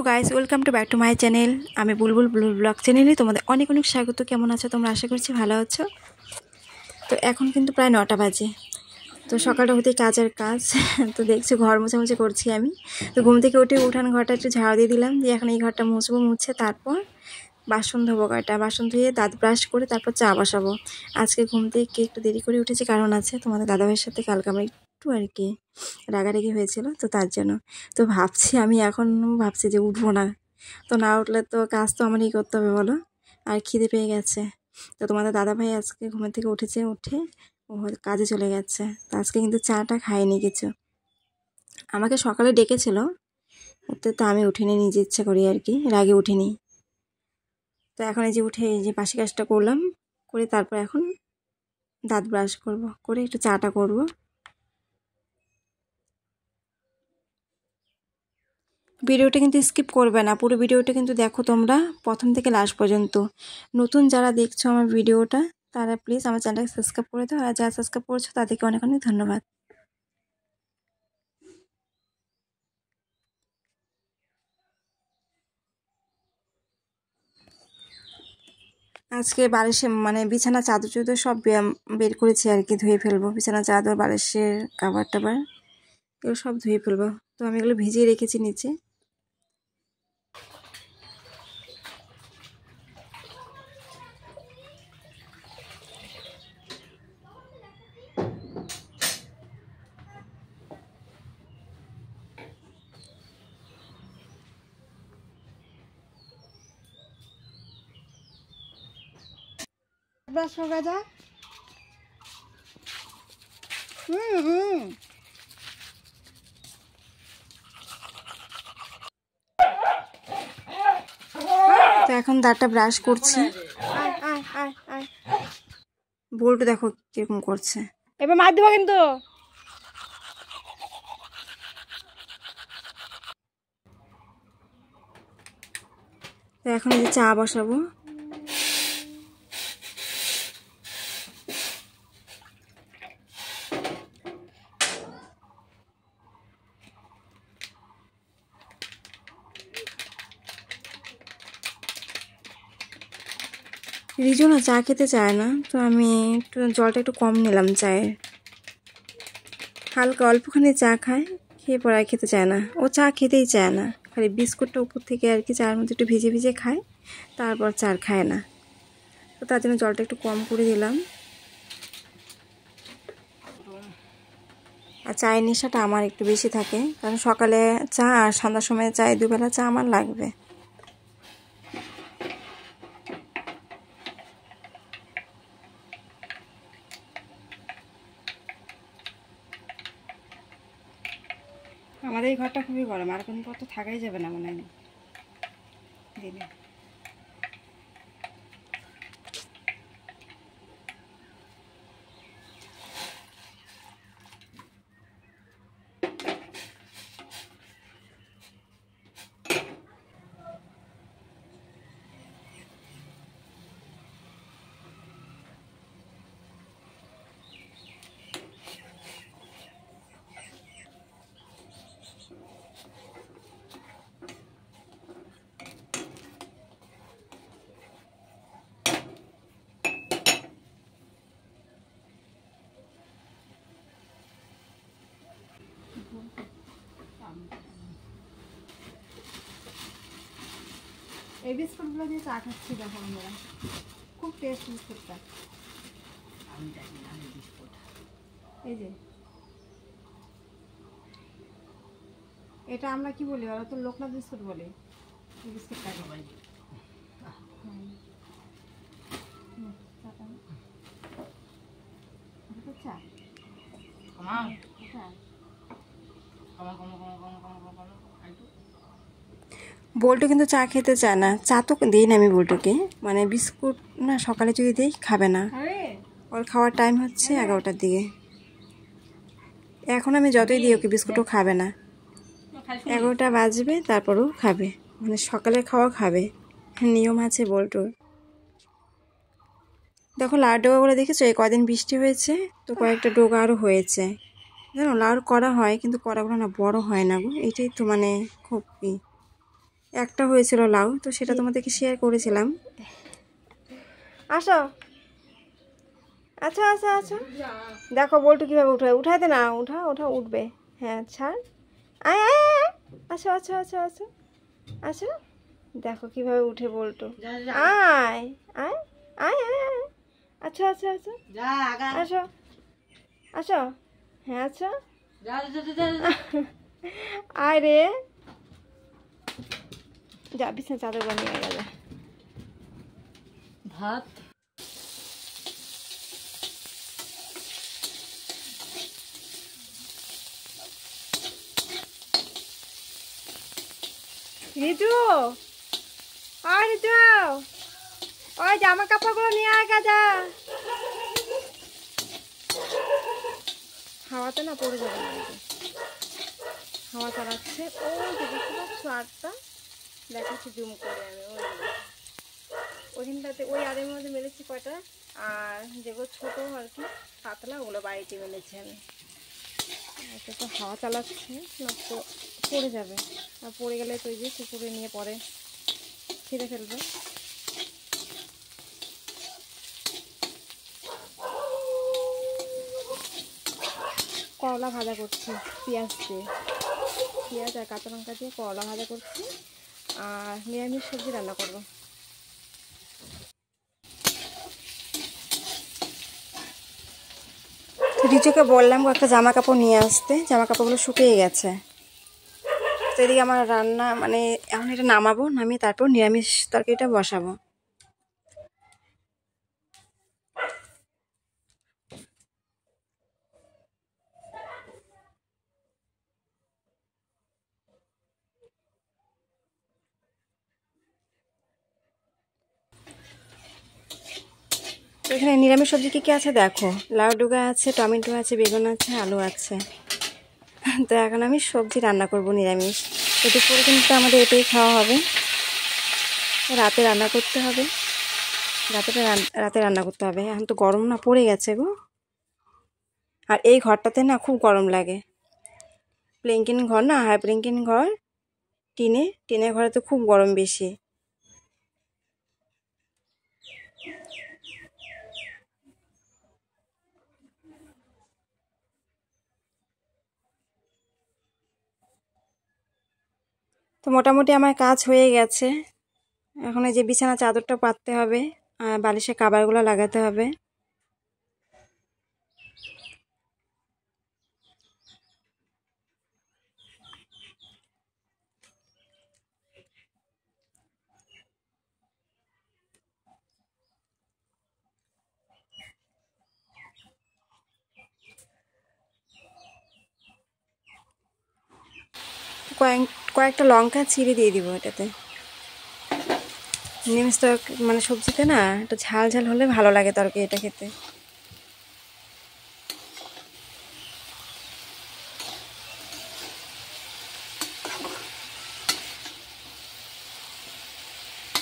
Guys welcome to back to my channel. আমি বুলবুল blog চ্যানেলে তোমাদের অনেক অনেক স্বাগত। কেমন আছো তোমরা? আশা করছি ভালো আছো। তো এখন কিন্তু প্রায় 9টা বাজে। তো সকালটা হতে কাজের কাজ তো দেখছি ঘর মোছামুছি করছি আমি। তো ঘুম থেকে উঠে উঠান ঘরটা একটু ঝাড়ু দিয়ে দিলাম, দিয়ে এখন এই ঘরটা মুছে তারপর বাসন ধোবো। কয়টা বাসন ধুয়ে দাঁত ব্রাশ করে তারপর চা বসাবো। আজকে ঘুম থেকে একটু দেরি করে উঠেছি, কারণ আছে তোমাদের দাদাভাইয়ের সাথে কালকে আমরা একটু আর কি রাগারাগি হয়েছিল, তো তার জন্য। তো আমি এখন ভাবছি যে উঠবো না, তো না উঠলে তো কাজ তো আমারই করতে হবে বলো। আর খিদে পেয়ে গেছে। তো তোমাদের দাদাভাই আজকে ঘুমের থেকে উঠে ও কাজে চলে গেছে। তো আজকে কিন্তু চাটা খাইনি কিছু। আমাকে সকালে ডেকেছিল, তো আমি উঠিনি, নিজে ইচ্ছা করি আর কি, রাগে উঠিনি। তো এখন এই যে উঠে এই যে বাসি কাজটা করলাম, করে তারপর এখন দাঁত ব্রাশ করব, করে একটু চাটা করব। ভিডিওটা কিন্তু স্কিপ করবে না, পুরো ভিডিওটা কিন্তু দেখো তোমরা প্রথম থেকে লাস্ট পর্যন্ত। নতুন যারা দেখছো আমার ভিডিওটা তারা প্লিজ আমার চ্যানেলটাকে সাবস্ক্রাইব করে দাও, আর যারা সাবস্ক্রাইব করেছো তাদেরকে অনেক অনেক ধন্যবাদ। আজকে বালিশে মানে বিছানা চাদর সব বের করেছি আর কি, ধুয়ে ফেলবো। বিছানা চাদর, বালিশের কাভার টাভার এগুলো সব ধুয়ে ফেলবো। তো আমি এগুলো ভিজিয়ে রেখেছি নিচে। ব্রাশ করো যা। তো এখন দাঁতটা ব্রাশ করছি। বল্টু দেখো কিরকম করছে, এবার মার দেবো কিন্তু। তো এখন এই যে চা বসাবো। রিজু না চা খেতে চায় না, তো আমি একটু জলটা একটু কম নিলাম চায়ের। হালকা অল্পখানি চা খায়, খেয়ে পরে আর খেতে চায় না। ও চা খেতেই চায় না, খালি বিস্কুটটা উপর থেকে আর কি চায়ের মধ্যে একটু ভিজে ভিজে খায়, তারপর চা খায় না। তো তার জন্য জলটা একটু কম করে দিলাম। আর চায়ের নেশাটা আমার একটু বেশি থাকে, কারণ সকালে চা আর সন্ধ্যার সময় চায়, দুবেলা চা আমার লাগবে। আমাদের এই ঘরটা খুবই গরম, আর কোন পর তো থাকাই যাবে না মনে হয় দিনে। এই বিস্কুটগুলো দিয়ে চা খাচ্ছি দেখো আমরা, খুব টেস্ট বিস্কুটটা। এই যে এটা আমরা কি বলি, ওরা তো লোকনাথ বিস্কুট বলে এই বিস্কুটটাকে। বল্টু কিন্তু চা খেতে চায় না, চা তো দিই না আমি বল্টুকে, মানে বিস্কুট না সকালে যদি দিই খাবে না। ওর খাওয়ার টাইম হচ্ছে 11টার দিকে। এখন আমি যতই দিই ওকে বিস্কুটও খাবে না। 11টা বাজবে তারপরও খাবে, মানে সকালের খাওয়া খাবে, নিয়ম আছে বল্টুর। দেখো লাউ ডোগাগুলো দেখেছো, এই কদিন বৃষ্টি হয়েছে তো কয়েকটা ডোগা আরও হয়েছে। জানো লাউর করা হয়, কিন্তু কড়াগুলো না বড় হয় না গো, এটাই তো মানে খুব একটা হয়েছিল লাউ, তো সেটা তোমাদেরকে শেয়ার করেছিলাম। আসো, আচ্ছা আচ্ছা আচ্ছা, দেখো বল্টু কীভাবে উঠায়, উঠাইতে না, উঠা ওঠা উঠবে। হ্যাঁ ছাড়, আয় আয় আয়, আসো আচ্ছা আচ্ছা আচ্ছা আচ্ছা, দেখো কীভাবে উঠে বল্টু, আয় আয় আয় আয় আয়, আচ্ছা আচ্ছা আচ্ছা, আসো আসো, হ্যাঁ আচ্ছা, আয় রে, যা বিছানা চাদর বানিয়ে গেলে ভাত। রিজু, ওই রিজু, ওই জামা কাপড়গুলো নিয়ে আয় যা, হাওয়াতে না পড়ে যাবে না, হাওয়া চালাচ্ছে। ওই যে দেখতে পাচ্ছ আটটা, দেখাচ্ছি জুম করে আমি, ওইখানটাতে ওই আরের মধ্যে মেলেছি কয়টা, আর যেগুলো ছোটো আর কি পাতলা, ওগুলো বাড়িতে মেলেছি আমি। এটা তো হাওয়া চালাচ্ছে না, তো পড়ে যাবে, আর পড়ে গেলে তো ওই যে কুকুরে নিয়ে পরে ছিঁড়ে ফেলবে। করলা ভাজা করছি পেঁয়াজ দিয়ে, পেঁয়াজ আর কাঁচা লঙ্কা দিয়ে করলা ভাজা করছি, আর নিরামিষ সবজি রান্না করবো। রিচুকে বললাম একটা জামা কাপড় নিয়ে আসতে, জামা কাপড়গুলো শুকিয়ে গেছে। তো এদিকে আমার রান্না মানে এখন এটা নামাবো, নামিয়ে তারপর নিরামিষ তরকারিটা বসাবো। এখানে নিরামিষ সবজি কী কী আছে দেখো, লাউ ডুগা আছে, টমেটো আছে, বেগুন আছে, আলু আছে। তো এখন আমি সবজি রান্না করব নিরামিষ। তো দুপুরে কিন্তু আমাদের এটাই খাওয়া হবে, রাতে রান্না করতে হবে, রাতে রান্না করতে হবে। এখন তো গরম না পড়ে গেছে গো, আর এই ঘরটাতে না খুব গরম লাগে। প্লেঙ্কিন ঘর না, হাই প্লেঙ্কিন ঘর, টিনের ঘরে তো খুব গরম বেশি। তো মোটামুটি আমার কাজ হয়ে গেছে। এখন এই যে বিছানা চাদরটা পাততে হবে, আর বালিশের কাভারগুলো লাগাতে হবে। কয়েকটা লঙ্কা ছিঁড়ে দিয়ে দিব এটাতে। নিরামিষ মানে সবজিতে না একটু ঝাল ঝাল হলে ভালো লাগে তরকারি এটা খেতে।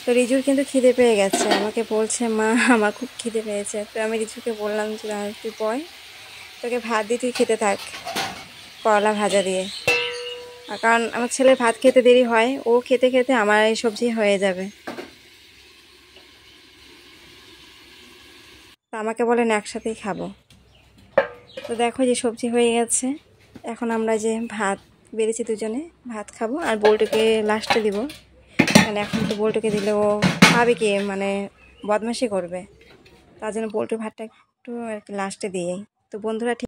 তো রিজুর কিন্তু খিদে পেয়ে গেছে, আমাকে বলছে মা আমার খুব খিদে পেয়েছে। তো আমি রিজুকে বললাম যে তুই বয়, তোকে ভাত দিয়ে তুই খেতে থাক করলা ভাজা দিয়ে। আর কারণ আমার ছেলের ভাত খেতে দেরি হয়, ও খেতে খেতে আমার এই সবজি হয়ে যাবে। তো আমাকে বলেন একসাথেই খাবো। তো দেখো যে সবজি হয়ে গেছে, এখন আমরা যে ভাত বেড়েছি দুজনে ভাত খাবো, আর বল্টুকে লাস্টে দিব। মানে এখন তো বল্টুকে দিলে ও পাবে কি, মানে বদমাশি করবে, তার জন্য বল্টুর ভাতটা একটু আর কি লাস্টে দিই। তো বন্ধুরা